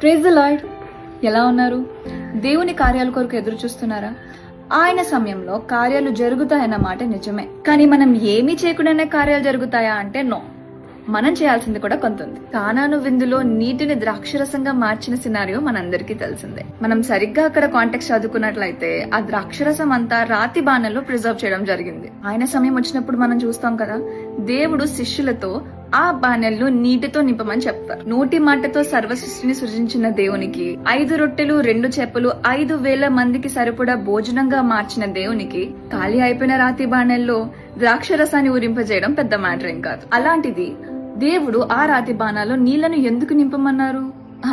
Praise the lord. ఎలా ఉన్నారు? దేవుని కార్యాల కొరకు ఎదురు చూస్తున్నారా? ఆయన సమయంలో కార్యాలు జరుగుతాయన్న మాట నిజమే, కానీ మనం ఏమీ చేయకుండానే కార్యాలు జరుగుతాయా అంటే నో. మనం చేయాల్సింది కూడా కొంత ఉంది. కానాను విందులో నీటిని ద్రాక్షరసంగా మార్చిన సినారియో మనందరికీ తెలిసిందే. మనం సరిగ్గా అక్కడ కాంటెక్స్ట్ చదువుకున్నట్లయితే ఆ ద్రాక్షరసం అంతా రాతి బాణల్లో ప్రిజర్వ్ చేయడం జరిగింది. ఆయన సమయం వచ్చినప్పుడు మనం చూస్తాం కదా, దేవుడు శిష్యులతో ఆ బాణెలను నీటితో నింపమని చెప్తారు. నోటి మాటతో సర్వ సృష్టిని సృజించిన దేవునికి 5 రొట్టెలు 2 చేపలు 5,000 మందికి సరిపడా భోజనంగా మార్చిన దేవునికి ఖాళీ అయిపోయిన రాతి బాణెల్లో ద్రాక్షరసాన్ని ఊరింపజేయడం పెద్ద మ్యాటర్ ఏం కాదు. అలాంటిది దేవుడు ఆ రాతి బాణాల్లో నీళ్లను ఎందుకు నింపమన్నారు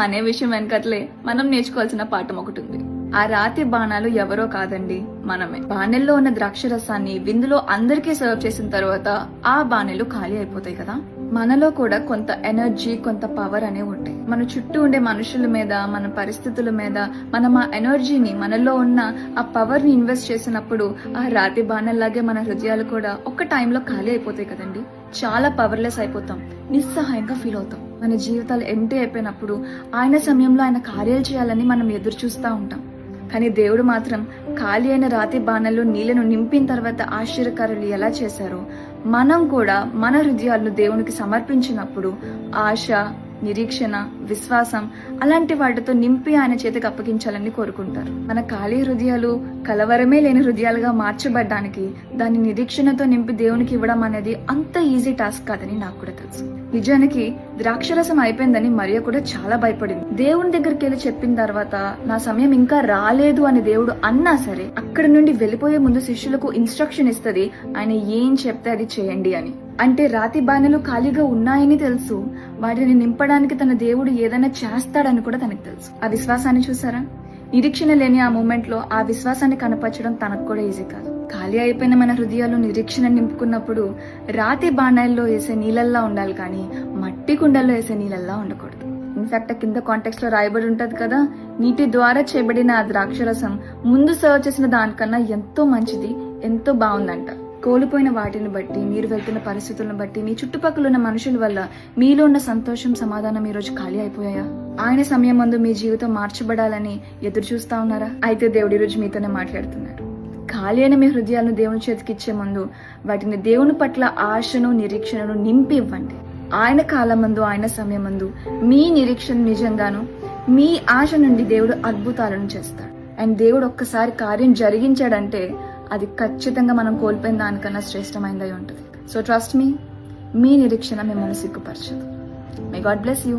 అనే విషయం వెనకట్లే మనం నేర్చుకోవాల్సిన పాఠం ఒకటి ఉంది. ఆ రాతి బాణాలు ఎవరో కాదండి, మనమే. బాణెల్లో ఉన్న ద్రాక్షరసాన్ని విందులో అందరికీ సర్వ్ చేసిన తర్వాత ఆ బాణెలు ఖాళీ అయిపోతాయి కదా. మనలో కూడా కొంత ఎనర్జీ, కొంత పవర్ అనేవి ఉంటాయి. మన చుట్టూ ఉండే మనుషుల మీద, మన పరిస్థితుల మీద మనం ఆ ఎనర్జీని, మనలో ఉన్న ఆ పవర్ ని ఇన్వెస్ట్ చేసినప్పుడు ఆ రాతి బాణల్లాగే మన హృదయాలు కూడా ఒక్క టైంలో ఖాళీ అయిపోతాయి కదండి. చాలా పవర్లెస్ అయిపోతాం, నిస్సహాయంగా ఫీల్ అవుతాం. మన జీవితాలు ఎంటీ అయిపోయినప్పుడు ఆయన సమయంలో ఆయన కార్యాలు చేయాలని మనం ఎదురు చూస్తూ ఉంటాం. కానీ దేవుడు మాత్రం ఖాళీ అయిన రాతి బాణల్లో నీళ్లను నింపిన తర్వాత ఆశ్చర్యకార్యాలు ఎలా చేశారో మనం కూడా మన హృదయాలను దేవునికి సమర్పించినప్పుడు ఆశ, నిరీక్షణ, విశ్వాసం అలాంటి వాటితో నింపి ఆయన చేతికి అప్పగించాలని కోరుకుంటారు. మన ఖాళీ హృదయాలు కలవరమే లేని హృదయాలుగా మార్చబడ్డానికి దాన్ని నిరీక్షణతో నింపి దేవునికి ఇవ్వడం అనేది అంత ఈజీ టాస్క్ కాదని నాకు కూడా తెలుసు. నిజానికి ద్రాక్షరసం అయిపోయిందని మరియ కూడా చాలా భయపడింది. దేవుని దగ్గరికి వెళ్ళి చెప్పిన తర్వాత నా సమయం ఇంకా రాలేదు అని దేవుడు అన్నా సరే అక్కడి నుండి వెళ్ళిపోయే ముందు శిష్యులకు ఇన్స్ట్రక్షన్ ఇస్తుంది, ఆయన ఏం చెప్తే అది చేయండి అని. అంటే రాతి బాణలు ఖాళీగా ఉన్నాయని తెలుసు, వాటిని నింపడానికి తన దేవుడు ఏదైనా చేస్తాడని కూడా తనకు తెలుసు. ఆ విశ్వాసాన్ని చూసారా? నిరీక్షణ లేని ఆ మూమెంట్ లో ఆ విశ్వాసాన్ని కనపరచడం తనకు కూడా ఈజీ కాదు. ఖాళీ అయిపోయిన మన హృదయాలు నిరీక్షణ నింపుకున్నప్పుడు రాతి బాణాల్లో వేసే నీళ్ళల్లా ఉండాలి, కానీ మట్టి కుండల్లో వేసే నీళ్ళల్లా ఉండకూడదు. ఇన్ఫాక్ట్ కింద కాంటెక్స్ట్ లో రాయబడి ఉంటది కదా, నీటి ద్వారా చేయబడిన ఆ ద్రాక్షరసం ముందు సర్వ్ చేసిన దానికన్నా ఎంతో మంచిది, ఎంతో బాగుందంట. కోల్పోయిన వాటిని బట్టి, మీరు వెళ్తున్న పరిస్థితులను బట్టి, మీ చుట్టుపక్కల ఉన్న మనుషుల వల్ల మీలో ఉన్న సంతోషం, సమాధానం ఈ రోజు ఖాళీ అయిపోయాయా? ఆయన సమయం ముందు మీ జీవితం మార్చబడాలని ఎదురు చూస్తా ఉన్నారా? అయితే దేవుడి రోజు మీతోనే మాట్లాడుతున్నాడు. ఖాళీ అయిన మీ హృదయాలను దేవుని చేతికి ఇచ్చే ముందు వాటిని దేవుని పట్ల ఆశను, నిరీక్షణను నింపి ఇవ్వండి. ఆయన కాలం ముందు, ఆయన సమయం ముందు మీ నిరీక్షణ నిజంగాను, మీ ఆశ నుండి దేవుడు అద్భుతాలను చేస్తాడు. అండ్ దేవుడు ఒక్కసారి కార్యం జరిగించాడంటే అది ఖచ్చితంగా మనం కోల్పోయిన దానికన్నా శ్రేష్టమైనదై ఉంటుంది. సో ట్రస్ట్ మీ నిరీక్షణ మిమ్మల్ని సిగ్గుపరచదు. May God bless you.